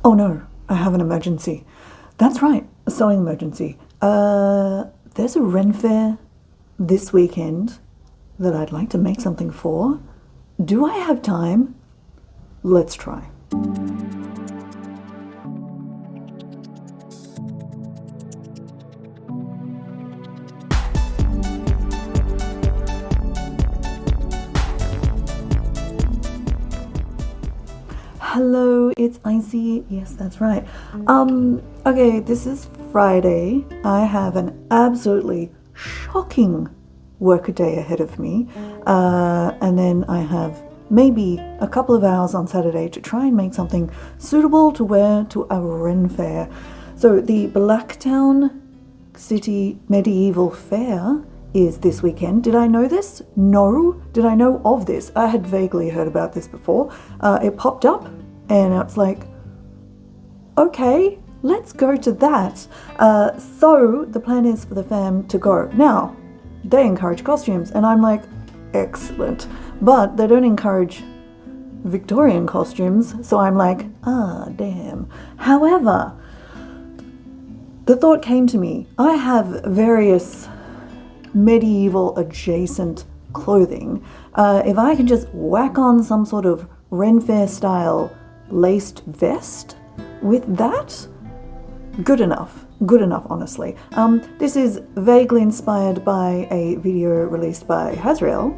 Oh no, I have an emergency. That's right, a sewing emergency. There's a Ren Faire this weekend that I'd like to make something for. Do I have time? Let's try. Hello, it's Icy. Yes, that's right. Okay, this is Friday. I have an absolutely shocking workaday ahead of me. And then I have maybe a couple of hours on Saturday to try and make something suitable to wear to a Ren Faire. So the Blacktown City Medieval Fair is this weekend. Did I know this? No. Did I know of this? I had vaguely heard about this before. It popped up and it's like, okay, let's go to that. So the plan is for the fam to go. Now, they encourage costumes and I'm like, excellent. But they don't encourage Victorian costumes. So I'm like, damn. However, the thought came to me, I have various medieval adjacent clothing. If I can just whack on some sort of Ren Faire style laced vest with that, good enough, honestly. This is vaguely inspired by a video released by Hazrael,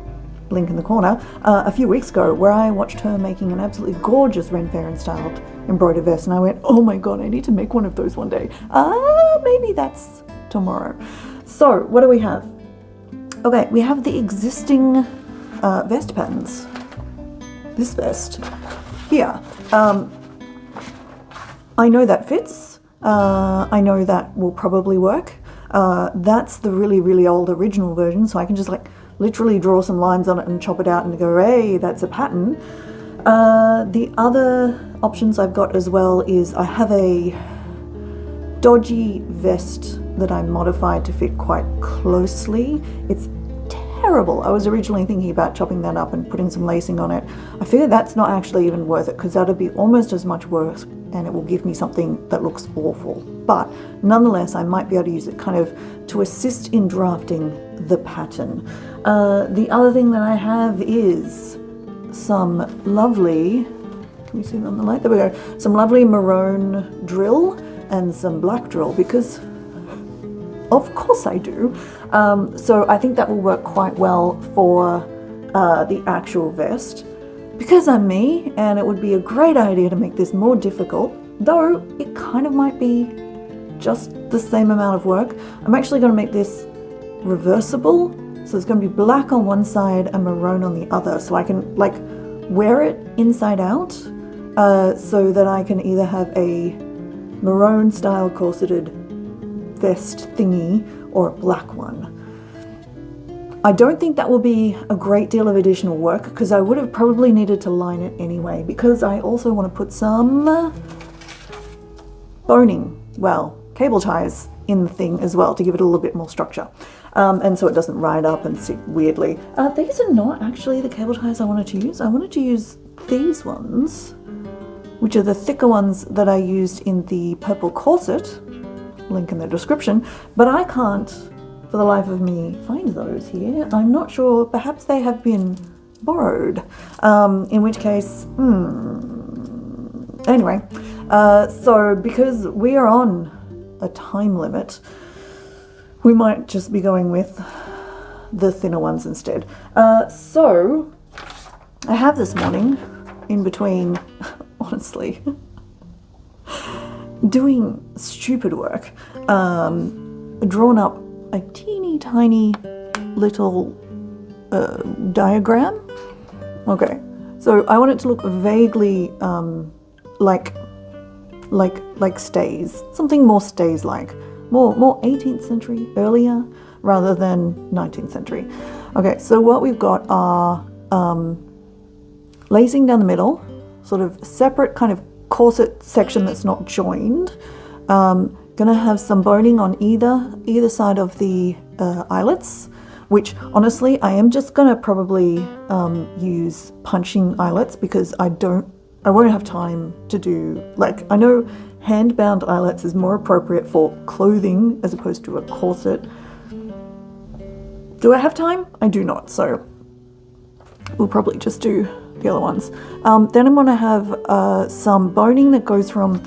link in the corner, a few weeks ago, where I watched her making an absolutely gorgeous Ren Faire styled embroidered vest, and I went, oh my god, I need to make one of those one day. Maybe that's tomorrow. So what do we have? Okay, we have the existing vest patterns. This vest here. I know that fits. I know that will probably work. That's the really, really old original version, so I can just like literally draw some lines on it and chop it out and go, hey, that's a pattern. The other options I've got as well is I have a dodgy vest that I modified to fit quite closely. It's terrible. I was originally thinking about chopping that up and putting some lacing on it. I figure that's not actually even worth it because that'll be almost as much work and it will give me something that looks awful. But nonetheless, I might be able to use it kind of to assist in drafting the pattern. The other thing that I have is some lovely, can we see it on the light? There we go. Some lovely maroon drill and some black drill because of course I do. So I think that will work quite well for the actual vest because I'm me, and it would be a great idea to make this more difficult, though it kind of might be just the same amount of work. I'm actually going to make this reversible, so it's going to be black on one side and maroon on the other, so I can like wear it inside out, so that I can either have a maroon style corseted vest thingy or a black one. I don't think that will be a great deal of additional work because I would have probably needed to line it anyway, because I also want to put some boning, well, cable ties in the thing as well to give it a little bit more structure, and so it doesn't ride up and sit weirdly. These are not actually the cable ties I wanted to use. I wanted to use these ones, which are the thicker ones that I used in the purple corset, link in the description, but I can't for the life of me find those here. I'm not sure, perhaps they have been borrowed, in which case, anyway, so because we are on a time limit, we might just be going with the thinner ones instead. So I have this morning, in between, honestly, doing stupid work, drawn up a teeny tiny little diagram. Okay, so I want it to look vaguely like stays, something more stays like, more 18th century, earlier rather than 19th century. Okay, so what we've got are lacing down the middle, sort of separate kind of corset section that's not joined. Gonna have some boning on either side of the eyelets, which honestly I am just gonna probably use punching eyelets because I don't I won't have time to do, like, I know hand-bound eyelets is more appropriate for clothing as opposed to a corset. Do I have time? I do not, so we'll probably just do the other ones. Then I'm going to have some boning that goes from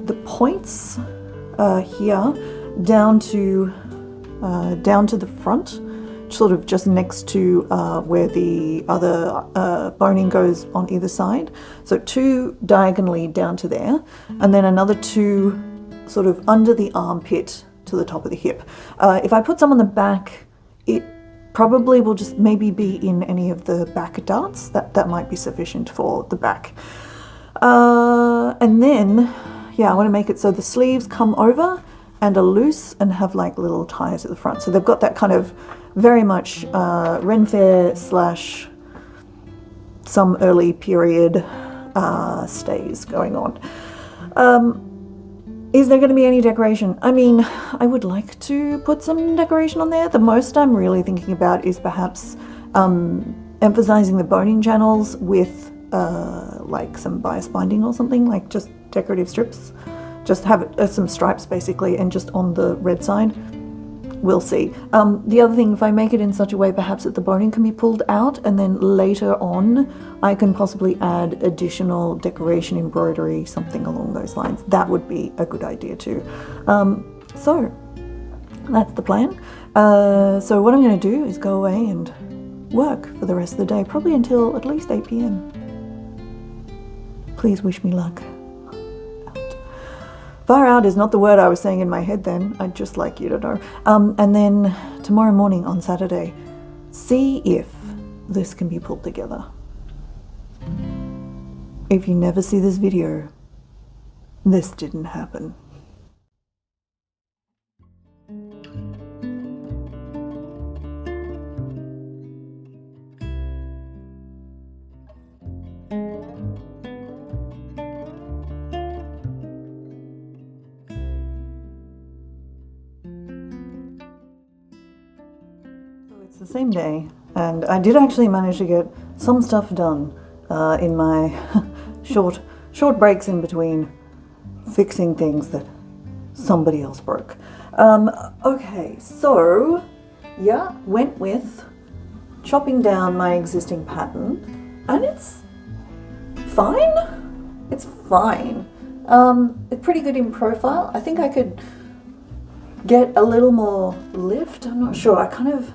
the points here down to the front, sort of just next to where the other boning goes on either side. So 2 diagonally down to there, and then another 2 sort of under the armpit to the top of the hip. If I put some on the back, it probably will just maybe be in any of the back darts. That might be sufficient for the back. And then, yeah, I want to make it so the sleeves come over and are loose and have like little ties at the front. So they've got that kind of very much Ren Faire / some early period stays going on. Is there going to be any decoration? I mean, I would like to put some decoration on there. The most I'm really thinking about is perhaps emphasizing the boning channels with like some bias binding or something, like just decorative strips. Just have some stripes basically, and just on the red side. We'll see. The other thing, if I make it in such a way perhaps that the boning can be pulled out, and then later on I can possibly add additional decoration, embroidery, something along those lines. That would be a good idea too. So that's the plan. So what I'm going to do is go away and work for the rest of the day, probably until at least 8 p.m. Please wish me luck. Far out is not the word I was saying in my head then. I'd just like you to know. And then tomorrow morning on Saturday, see if this can be pulled together. If you never see this video, this didn't happen. It's the same day, and I did actually manage to get some stuff done in my short breaks in between fixing things that somebody else broke. Okay, so yeah, went with chopping down my existing pattern, and it's fine. It's fine. It's pretty good in profile. I think I could get a little more lift. I'm not sure. I kind of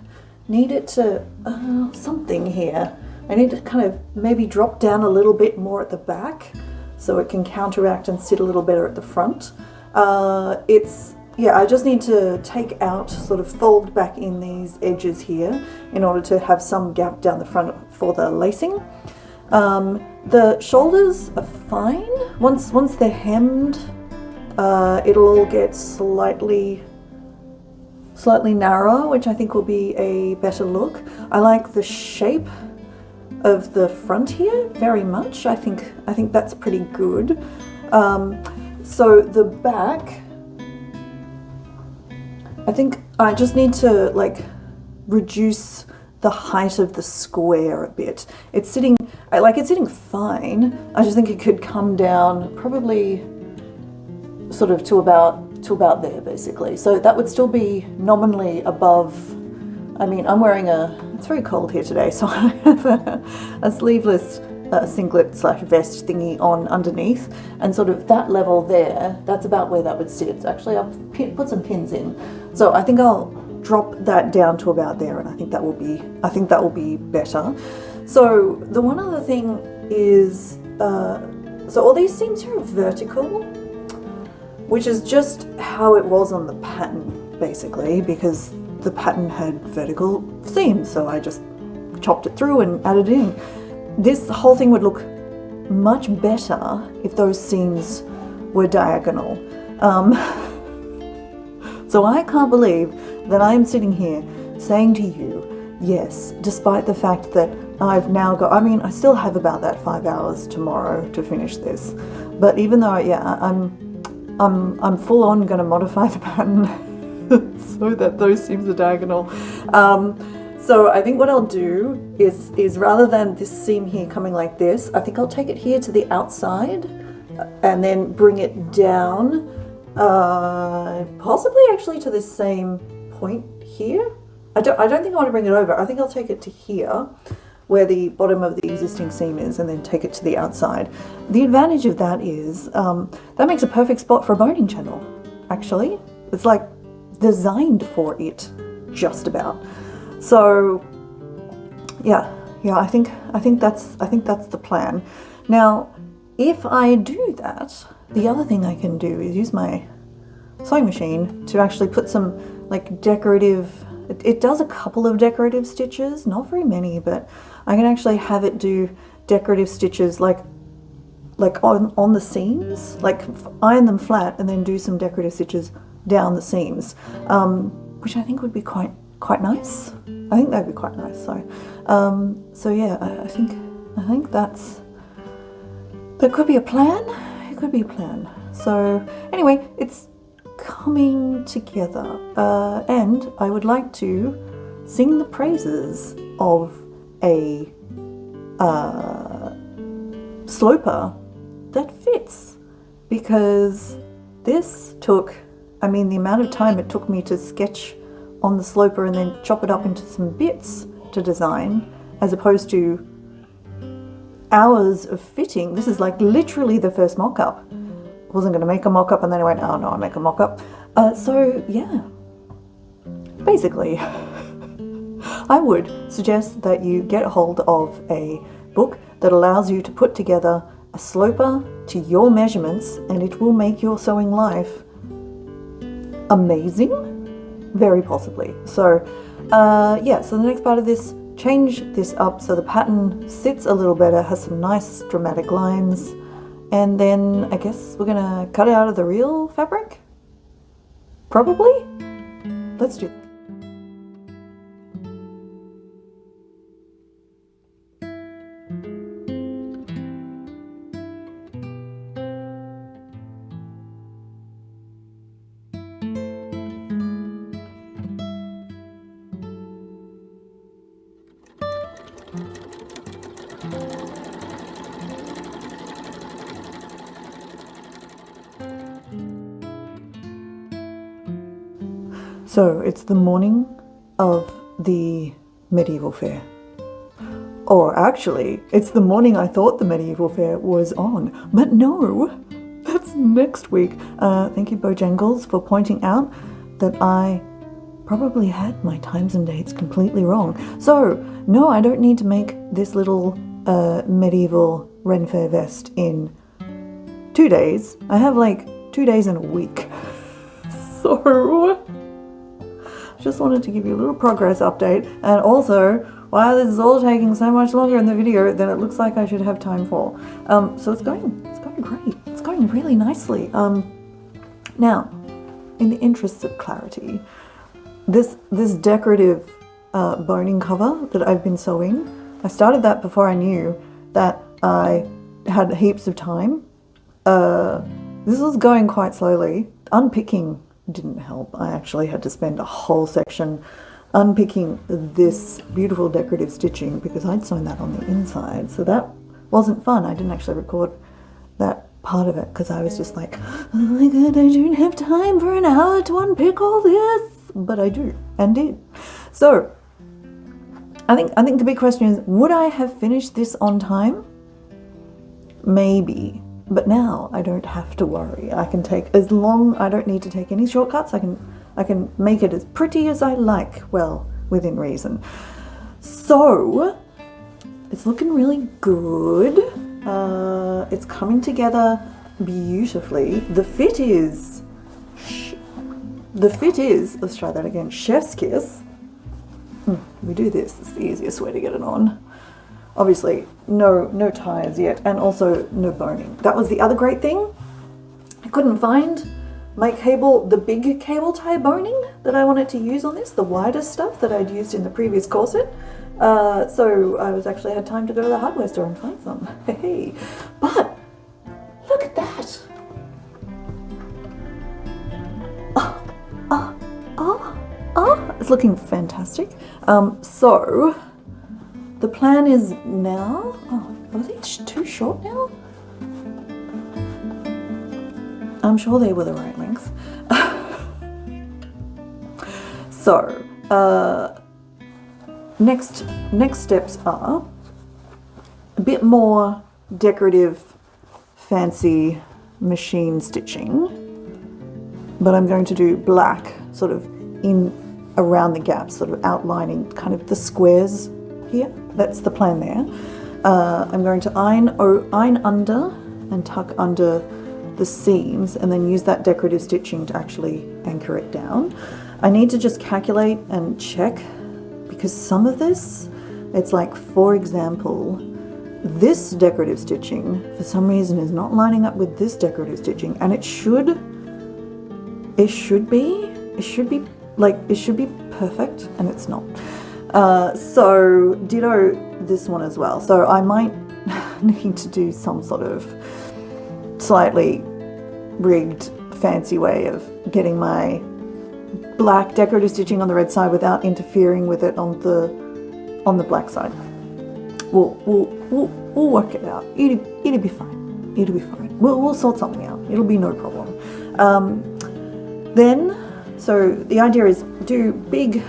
need it to something here. I need to kind of maybe drop down a little bit more at the back so it can counteract and sit a little better at the front. I just need to take out, sort of fold back in these edges here in order to have some gap down the front for the lacing. The shoulders are fine. Once they're hemmed, it'll all get slightly narrower, which I think will be a better look. I like the shape of the front here very much. I think that's pretty good. So the back, I think I just need to like reduce the height of the square a bit. It's sitting fine. I just think it could come down probably sort of to about there basically. So that would still be nominally above. I mean, I'm wearing it's very cold here today, so I have a sleeveless singlet / vest thingy on underneath, and sort of that level there, that's about where that would sit. Actually, I've put some pins in, so I think I'll drop that down to about there, and I think that will be better. So the one other thing is, so all these seams here are vertical, which is just how it was on the pattern basically, because the pattern had vertical seams, so I just chopped it through and added it in. This whole thing would look much better if those seams were diagonal. So I can't believe that I'm sitting here saying to you, yes, despite the fact that I've now got, I mean, I still have about that 5 hours tomorrow to finish this, but even though, yeah, I'm full on going to modify the pattern so that those seams are diagonal. So I think what I'll do is rather than this seam here coming like this, I think I'll take it here to the outside and then bring it down, possibly actually to this same point here. I don't think I want to bring it over. I think I'll take it to here where the bottom of the existing seam is and then take it to the outside. The advantage of that is that makes a perfect spot for a boning channel, actually. It's like designed for it, just about. So yeah, I think that's the plan. Now, if I do that, the other thing I can do is use my sewing machine to actually put some like decorative, it does a couple of decorative stitches, not very many, but I can actually have it do decorative stitches like on the seams, like iron them flat and then do some decorative stitches down the seams, which I think would be quite nice. I think that'd be quite nice. So yeah, I think that could be a plan. It could be a plan. So anyway, it's coming together, and I would like to sing the praises of a sloper that fits, because this took, I mean, the amount of time it took me to sketch on the sloper and then chop it up into some bits to design, as opposed to hours of fitting. This is like literally the first mock-up. I wasn't going to make a mock-up and then I went, oh no, I'll make a mock-up. So yeah, basically I would suggest that you get hold of a book that allows you to put together a sloper to your measurements, and it will make your sewing life amazing, very possibly. So yeah, so the next part of this, change this up so the pattern sits a little better, has some nice dramatic lines, and then I guess we're gonna cut it out of the real fabric? Probably? Let's do it. So it's the morning of the medieval fair. Or actually, it's the morning I thought the medieval fair was on. But no, that's next week. Thank you, Bojangles, for pointing out that I probably had my times and dates completely wrong. So, no, I don't need to make this little medieval Ren Faire vest in 2 days. I have like 2 days and a week. So just wanted to give you a little progress update, and also why this is all taking so much longer in the video than it looks like I should have time for. So it's going great. It's going really nicely. Now, in the interests of clarity, this decorative boning cover that I've been sewing, I started that before I knew that I had heaps of time. This was going quite slowly. Unpicking didn't help. I actually had to spend a whole section unpicking this beautiful decorative stitching because I'd sewn that on the inside. So that wasn't fun. I didn't actually record that part of it because I was just like, oh my god, I don't have time for an hour to unpick all this. But I do, and did. So I think the big question is, would I have finished this on time? Maybe. But now I don't have to worry. I can take, as long, I don't need to take any shortcuts. I can make it as pretty as I like, well, within reason. So it's looking really good. It's coming together beautifully. The fit is, let's try that again, chef's kiss. We do this, it's the easiest way to get it on. Obviously, no ties yet, and also no boning. That was the other great thing. I couldn't find my cable, the big cable tie boning that I wanted to use on this, the wider stuff that I'd used in the previous corset. So I actually had time to go to the hardware store and find some. Hey, but look at that. It's looking fantastic. So the plan is now, oh, are these too short now? I'm sure they were the right length. So next steps are a bit more decorative, fancy machine stitching, but I'm going to do black sort of in around the gaps, sort of outlining kind of the squares here. That's the plan there. I'm going to iron under and tuck under the seams and then use that decorative stitching to actually anchor it down. I need to just calculate and check because some of this, it's like, for example, this decorative stitching for some reason is not lining up with this decorative stitching, and it should be perfect, and it's not. So ditto this one as well. So I might need to do some sort of slightly rigged fancy way of getting my black decorative stitching on the red side without interfering with it on the black side. We'll work it out. It'll be fine. It'll be fine. We'll sort something out. It'll be no problem. Then, so the idea is do big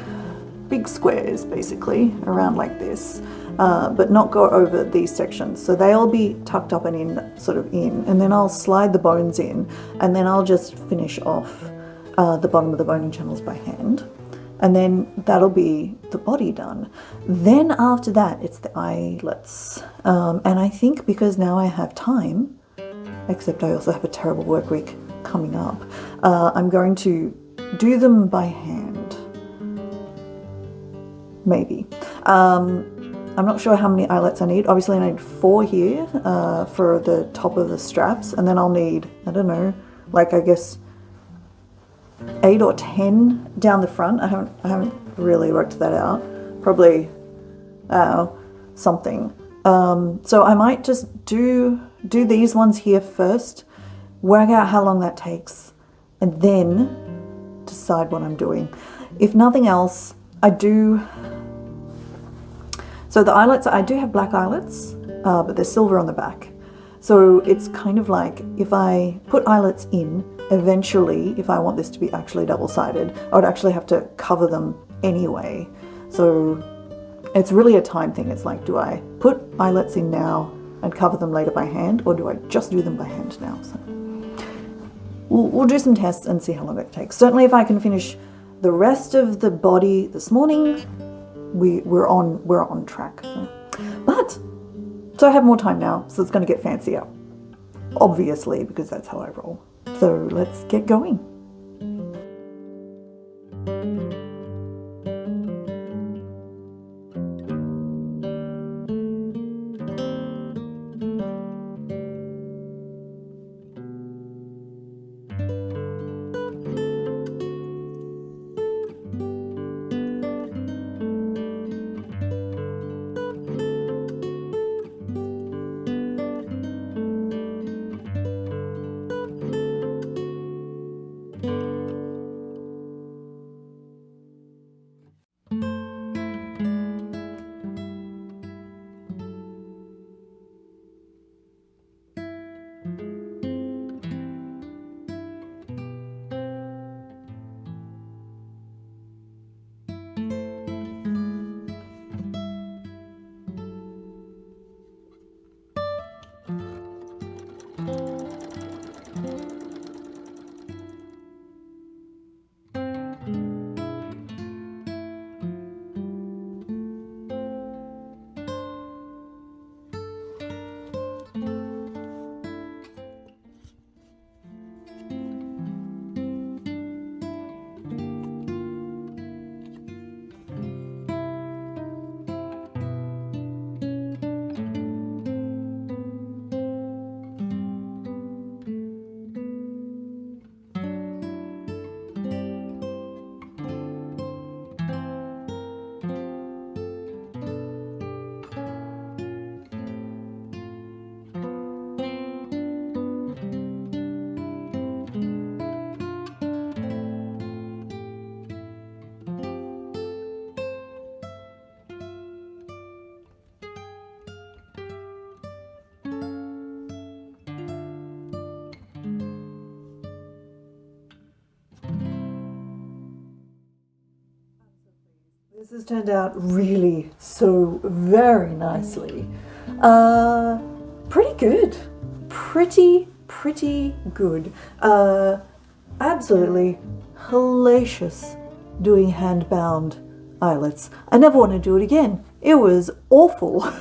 squares basically around like this, but not go over these sections. So they'll be tucked up and in, sort of in, and then I'll slide the bones in, and then I'll just finish off the bottom of the boning channels by hand. And then that'll be the body done. Then after that, it's the eyelets. And I think because now I have time, except I also have a terrible work week coming up, I'm going to do them by hand. Maybe. I'm not sure how many eyelets I need. Obviously I need 4 here for the top of the straps. And then I'll need, I don't know, like I guess 8 or 10 down the front. I haven't really worked that out. Probably something. So I might just do these ones here first, work out how long that takes, and then decide what I'm doing. If nothing else, so the eyelets, I do have black eyelets, but they're silver on the back. So it's kind of like if I put eyelets in, eventually, if I want this to be actually double-sided, I would actually have to cover them anyway. So it's really a time thing. It's like, do I put eyelets in now and cover them later by hand, or do I just do them by hand now? So we'll do some tests and see how long it takes. Certainly if I can finish the rest of the body this morning, we're on track. So I have more time now, so it's going to get fancier. Obviously, because that's how I roll. So let's get going. This has turned out really so very nicely. Pretty good. Pretty good. Absolutely hellacious doing hand-bound eyelets. I never want to do it again. It was awful.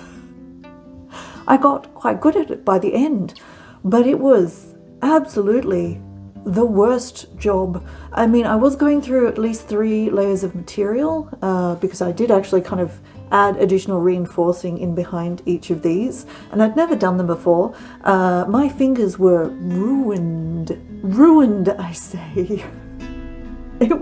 I got quite good at it by the end, but it was absolutely the worst job. I mean, I was going through at least 3 layers of material because I did actually kind of add additional reinforcing in behind each of these, and I'd never done them before. My fingers were ruined, I say. I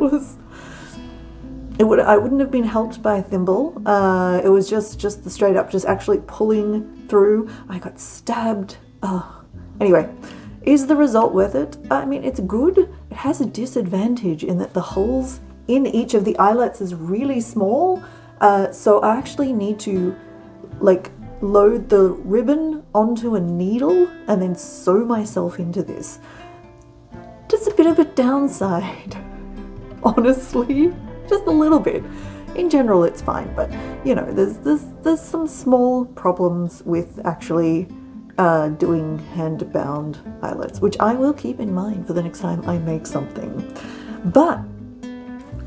wouldn't have been helped by a thimble. It was just the straight up, just actually pulling through. I got stabbed. Anyway, is the result worth it? I mean, it's good. It has a disadvantage in that the holes in each of the eyelets is really small. So I actually need to like load the ribbon onto a needle and then sew myself into this. Just a bit of a downside, honestly, just a little bit. In general, it's fine, but you know, there's some small problems with actually doing hand-bound eyelets, which I will keep in mind for the next time I make something. But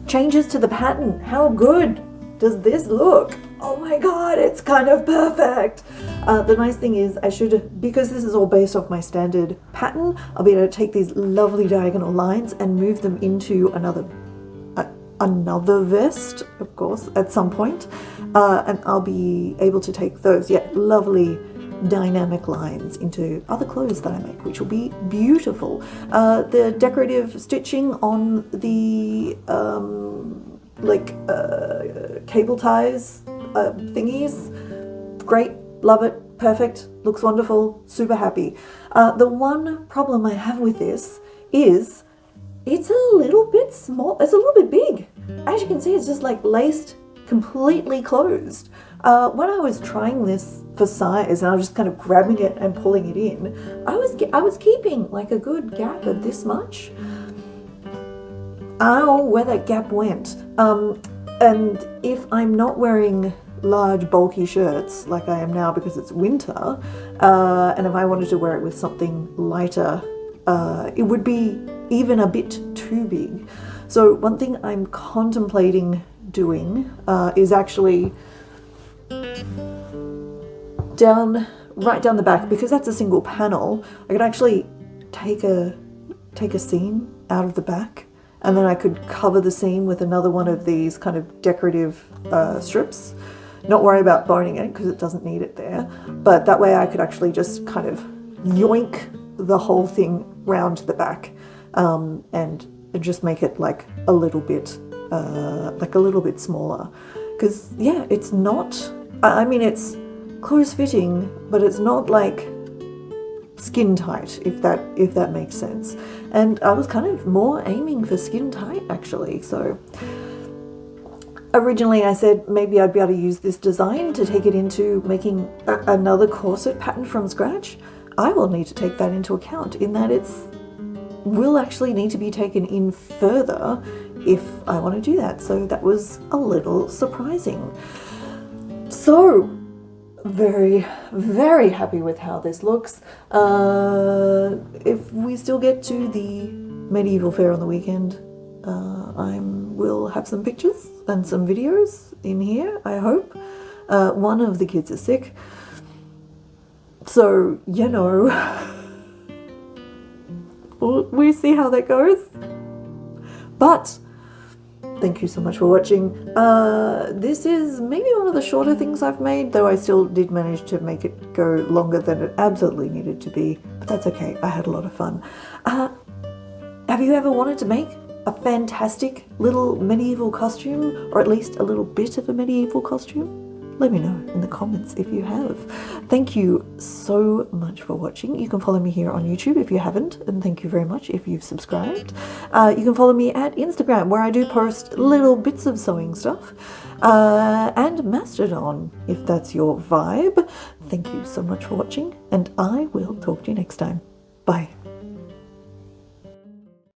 changes to the pattern. How good does this look? Oh my god, it's kind of perfect. The nice thing is because this is all based off my standard pattern, I'll be able to take these lovely diagonal lines and move them into another vest, of course, at some point. And I'll be able to take those, lovely dynamic lines into other clothes that I make, which will be beautiful. The decorative stitching on the cable ties thingies, great, love it, perfect, looks wonderful, super happy. The one problem I have with this is it's a little bit small, it's a little bit big. As you can see, it's just like laced completely closed. When I was trying this for size and I was just kind of grabbing it and pulling it in, I was keeping like a good gap of this much. I don't know where that gap went. And if I'm not wearing large bulky shirts like I am now because it's winter, and if I wanted to wear it with something lighter, it would be even a bit too big. So one thing I'm contemplating doing is actually right down the back, because that's a single panel. I could actually take a seam out of the back, and then I could cover the seam with another one of these kind of decorative strips. Not worry about boning it because it doesn't need it there, but that way I could actually just kind of yoink the whole thing round to the back, and just make it like a little bit smaller. Because yeah, it's not, I mean, it's close fitting, but it's not like skin tight, if that makes sense. And I was kind of more aiming for skin tight actually. So originally I said maybe I'd be able to use this design to take it into making another corset pattern from scratch. I will need to take that into account in that will actually need to be taken in further if I want to do that. So that was a little surprising. So very, very happy with how this looks. If we still get to the medieval fair on the weekend, I will have some pictures and some videos in here, I hope. One of the kids is sick, so you know, we see how that goes. But thank you so much for watching. This is maybe one of the shorter things I've made, though I still did manage to make it go longer than it absolutely needed to be, but that's okay. I had a lot of fun. Have you ever wanted to make a fantastic little medieval costume, or at least a little bit of a medieval costume? Let me know in the comments if you have. Thank you so much for watching. You can follow me here on YouTube if you haven't, and thank you very much if you've subscribed. You can follow me at Instagram, where I do post little bits of sewing stuff, and Mastodon if that's your vibe. Thank you so much for watching, and I will talk to you next time. Bye.